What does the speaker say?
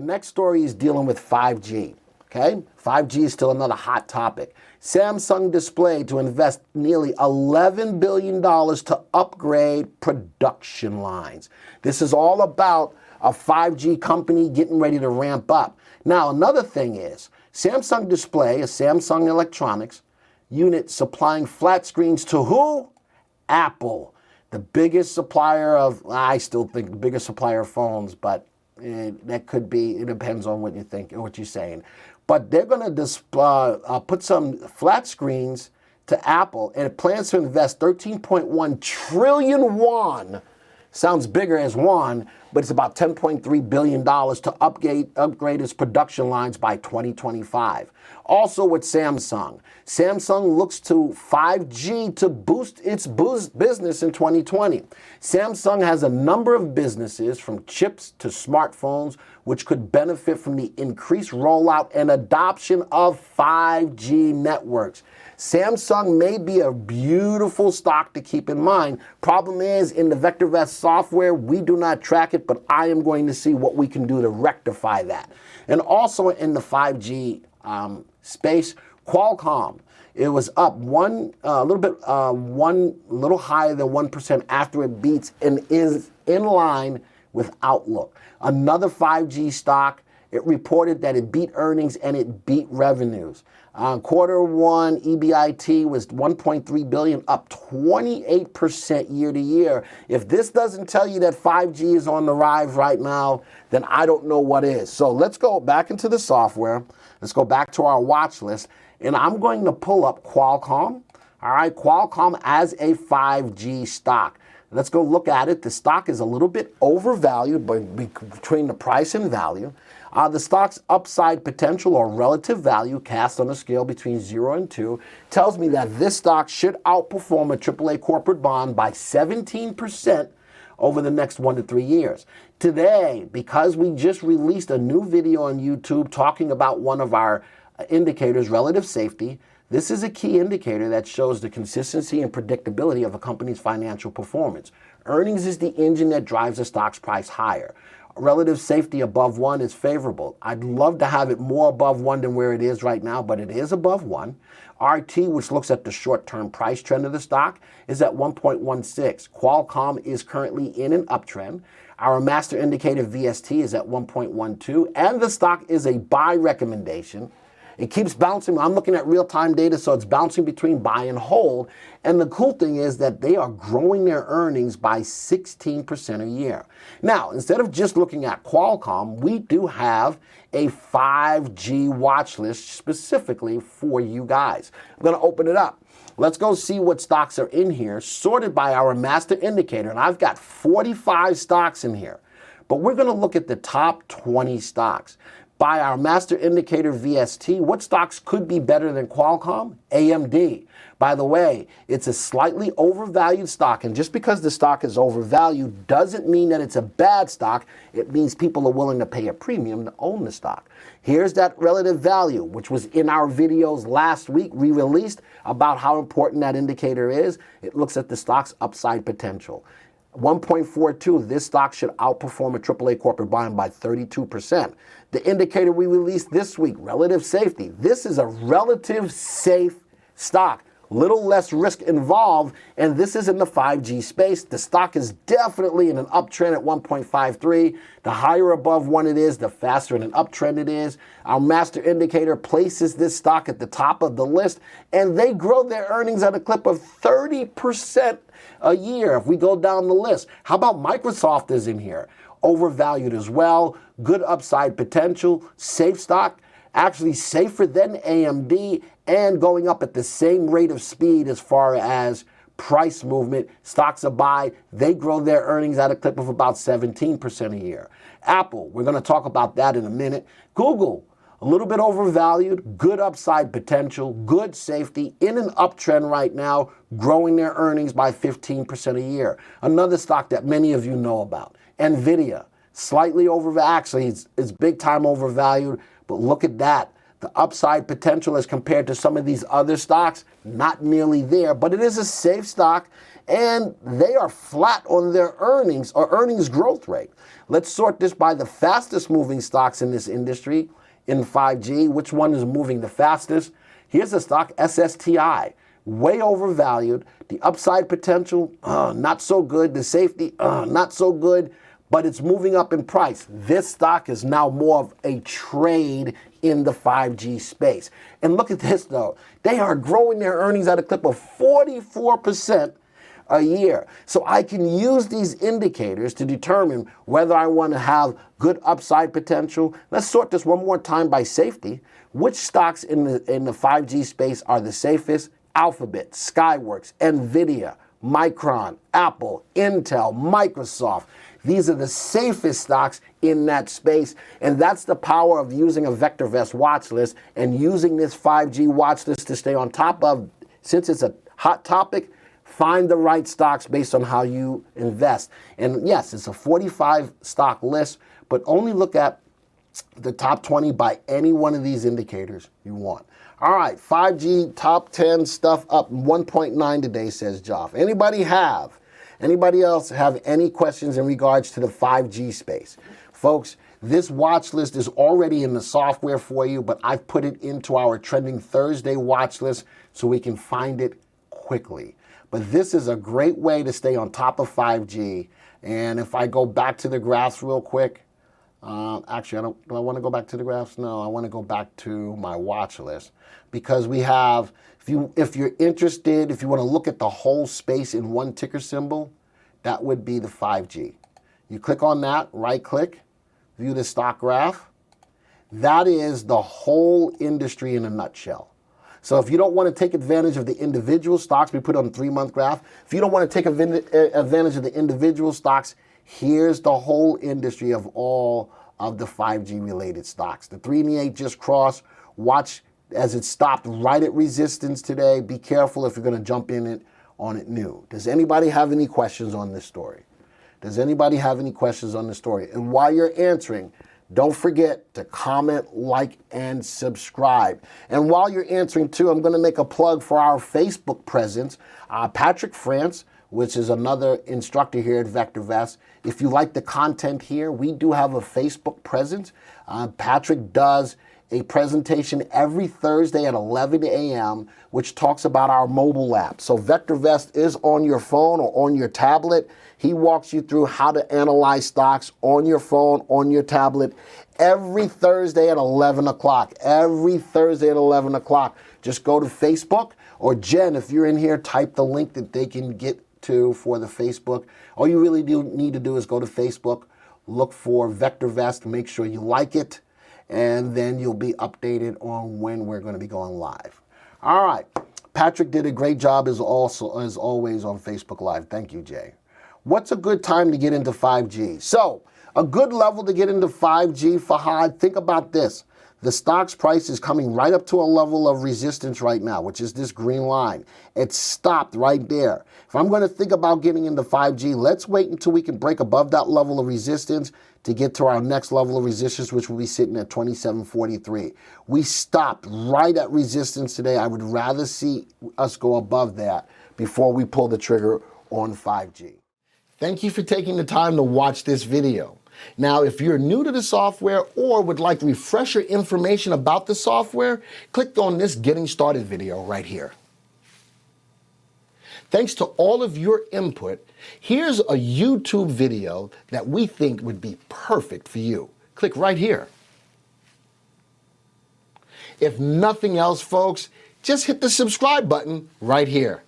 next story is dealing with 5G. Okay, 5G is still another hot topic. Samsung Display to invest nearly $11 billion to upgrade production lines. This is all about a 5G company getting ready to ramp up. Now, another thing is Samsung Display, a Samsung Electronics unit supplying flat screens to who? Apple, the biggest supplier of, I still think the biggest supplier of phones, but that could be, it depends on what you think or what you're saying. But they're going to put some flat screens to Apple, and it plans to invest 13.1 trillion won. Sounds bigger as won, but it's about $10.3 billion to upgrade its production lines by 2025. Also with Samsung, Samsung looks to 5G to boost its business in 2020. Samsung has a number of businesses from chips to smartphones which could benefit from the increased rollout and adoption of 5G networks. Samsung may be a beautiful stock to keep in mind. Problem is, in the VectorVest software, we do not track it, but I am going to see what we can do to rectify that. And also in the 5G space, Qualcomm, it was up a little higher than 1% after it beats and is in line with Outlook. Another 5G stock, it reported that it beat earnings and it beat revenues. Quarter one EBIT was $1.3 billion, up 28% year to year. If this doesn't tell you that 5G is on the rise right now, then I don't know what is. So let's go back into the software. Let's go back to our watch list, and I'm going to pull up Qualcomm. All right, Qualcomm as a 5G stock. Let's go look at it. The stock is a little bit overvalued between the price and value. The stock's upside potential or relative value cast on a scale between 0 and 2 tells me that this stock should outperform a AAA corporate bond by 17% over the next 1 to 3 years. Today, because we just released a new video on YouTube talking about one of our indicators, relative safety, this is a key indicator that shows the consistency and predictability of a company's financial performance. Earnings is the engine that drives the stock's price higher. Relative safety above 1 is favorable. I'd love to have it more above 1 than where it is right now, but it is above 1. RT, which looks at the short-term price trend of the stock, is at 1.16. Qualcomm is currently in an uptrend. Our master indicator VST is at 1.12, and the stock is a buy recommendation. It keeps bouncing. I'm looking at real-time data, so it's bouncing between buy and hold. And the cool thing is that they are growing their earnings by 16% a year. Now, instead of just looking at Qualcomm, we do have a 5G watch list specifically for you guys. I'm going to open it up. Let's go see what stocks are in here, sorted by our master indicator. And I've got 45 stocks in here. But we're going to look at the top 20 stocks. By our master indicator VST, what stocks could be better than Qualcomm? AMD. By the way, it's a slightly overvalued stock, and just because the stock is overvalued doesn't mean that it's a bad stock. It means people are willing to pay a premium to own the stock. Here's that relative value, which was in our videos last week, re-released about how important that indicator is. It looks at the stock's upside potential. 1.42, this stock should outperform a AAA corporate bond by 32%. The indicator we released this week, relative safety. This is a relative safe stock. Little less risk involved, and this is in the 5G space. The stock is definitely in an uptrend at 1.53. The higher above 1 it is, the faster in an uptrend it is. Our master indicator places this stock at the top of the list, and they grow their earnings at a clip of 30% a year if we go down the list. How about Microsoft is in here? Overvalued as well, good upside potential, safe stock, actually safer than AMD, and going up at the same rate of speed as far as price movement. Stocks a buy, they grow their earnings at a clip of about 17% a year. Apple, we're going to talk about that in a minute. Google, a little bit overvalued, good upside potential, good safety, in an uptrend right now, growing their earnings by 15% a year. Another stock that many of you know about, Nvidia, slightly overvalued, actually it's big time overvalued, but look at that. The upside potential as compared to some of these other stocks, not nearly there, but it is a safe stock, and they are flat on their earnings or earnings growth rate. Let's sort this by the fastest moving stocks in this industry in 5G. Which one is moving the fastest? Here's a stock, SSTI, way overvalued. The upside potential, not so good. The safety, not so good, but it's moving up in price. This stock is now more of a trade in the 5G space. And look at this though. They are growing their earnings at a clip of 44% a year. So I can use these indicators to determine whether I want to have good upside potential. Let's sort this one more time by safety. Which stocks in the 5G space are the safest? Alphabet, Skyworks, Nvidia, Micron, Apple, Intel, Microsoft. These are the safest stocks in that space, and that's the power of using a VectorVest watch list and using this 5G watch list to stay on top of. Since it's a hot topic, find the right stocks based on how you invest. And yes, it's a 45 stock list, but only look at the top 20 by any one of these indicators you want. All right, 5G top 10 stuff up 1.9 today, says Joff. Anybody else have any questions in regards to the 5G space? Folks, this watch list is already in the software for you, but I've put it into our Trending Thursday watch list so we can find it quickly. But this is a great way to stay on top of 5G. And if I go back to the graphs real quick, actually, do I want to go back to the graphs? No, I want to go back to my watch list because we have, if you're interested, if you want to look at the whole space in one ticker symbol, that would be the 5G. You click on that, right click, view the stock graph. That is the whole industry in a nutshell. So if you don't want to take advantage of the individual stocks, we put on a 3-month graph. If you don't want to take advantage of the individual stocks, here's the whole industry of all of the 5G related stocks. The 3 and the 8 just crossed. Watch as it stopped right at resistance today. Be careful if you're going to jump in on it new. Does anybody have any questions on this story? Does anybody have any questions on this story? And while you're answering, don't forget to comment, like, and subscribe. And while you're answering too, I'm going to make a plug for our Facebook presence. Patrick France, which is another instructor here at VectorVest. If you like the content here, we do have a Facebook presence. Patrick does a presentation every Thursday at 11 a.m., which talks about our mobile app. So VectorVest is on your phone or on your tablet. He walks you through how to analyze stocks on your phone, on your tablet, every Thursday at 11 o'clock. Every Thursday at 11 o'clock. Just go to Facebook, or Jen, if you're in here, type the link that they can get to for the Facebook. All you really need to do is go to Facebook, look for VectorVest, make sure you like it, and then you'll be updated on when we're going to be going live. All right. Patrick did a great job as always on Facebook Live. Thank you, Jay. What's a good time to get into 5G? So, a good level to get into 5G, Fahad, think about this. The stock's price is coming right up to a level of resistance right now, which is this green line. It stopped right there. If I'm going to think about getting into 5G, let's wait until we can break above that level of resistance to get to our next level of resistance, which will be sitting at 27.43. We stopped right at resistance today. I would rather see us go above that before we pull the trigger on 5G. Thank you for taking the time to watch this video. Now, if you're new to the software or would like refresher information about the software, click on this Getting Started video right here. Thanks to all of your input, here's a YouTube video that we think would be perfect for you. Click right here. If nothing else, folks, just hit the subscribe button right here.